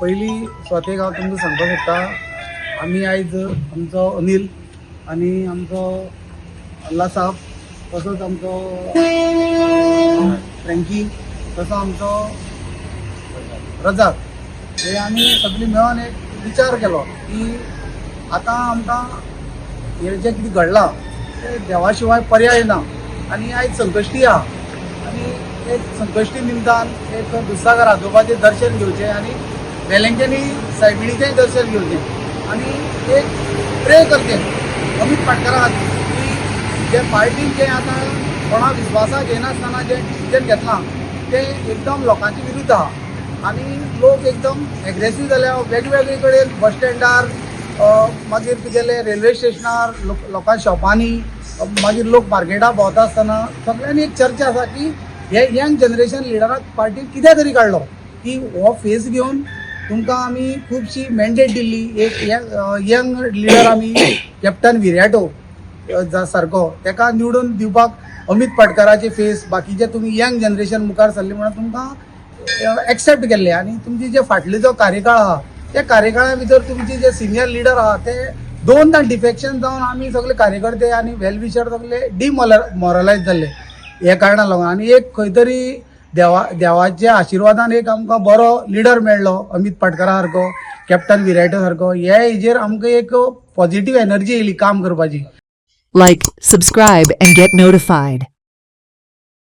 पहिली स्वातेक हांव तुमकां सांगपाक सोदता आमी आयज आमचो अनिल आनी आमचो अल्ला साहब तसोच आमचो फ्रँकी तसो आमचो रजाक हे आमी सगळीं मेळोन एक विचार केलो की आतां आमकां हे जें कितें घडलां तें देवा शिवाय पर्याय ना आनी आयज संकश्टी आहा आनी एक संकश्टी निमतान एक दुधसागर आजोबाचें दर्शन घेवचें आनी वेलंकनी सायबिणीचेंय दर्शन घेवचें आनी एक प्रे करचें अमीत पाटकरा खातीर की जे पार्टीन जें आतां कोणा विस्वासाक घेयनासतना जें डिसिजन घेतलां तें एकदम लोकांचे विरुद्ध आहा आनी लोक एकदम एग्रेसीव जाल्या वेगवेगळे कडेन बस स्टँडार मागीर तुगेले रेल्वे स्टेशनार लोकां शॉपांनी मागीर लोक मार्केटां भोंवता आसतना सगळ्यांनी एक चर्चा आसा की हे यंग जनरेशन लिडराक पार्टीन कित्याक तरी काडलो की हो फेस घेवन तुमकां आमी खुबशी मॅन्डेट दिल्ली एक यंग लिडर आमी कॅप्टन विरॅटो सारको ताका निवडून दिवपाक अमीत पाटकराचे फेस बाकीचे तुमी यंग जनरेशन मुखार सरले म्हणून तुमकां एक्सेप्ट केल्ले आनी तुमची जे फाटले जो कार्यकाळ आहा त्या कार्यकाळा भितर तुमचे जे सिनियर लिडर आहा ते दोनदां डिफेक्शन जावन आमी सगळे कार्यकर्ते आनी वेलविशर सगळे डिमोरलायज जाल्ले हे कारणाक लागून आनी एक खंय तरी देवाच्या आशिर्वादान एक आमकां बरो लिडर मेळ्ळो अमीत पाटकरा सारको कॅप्टन विरायटो सारको हे हेजेर आमकां एक पॉझिटिव्ह एनर्जी येयली काम करपाची. Like, subscribe and get notified.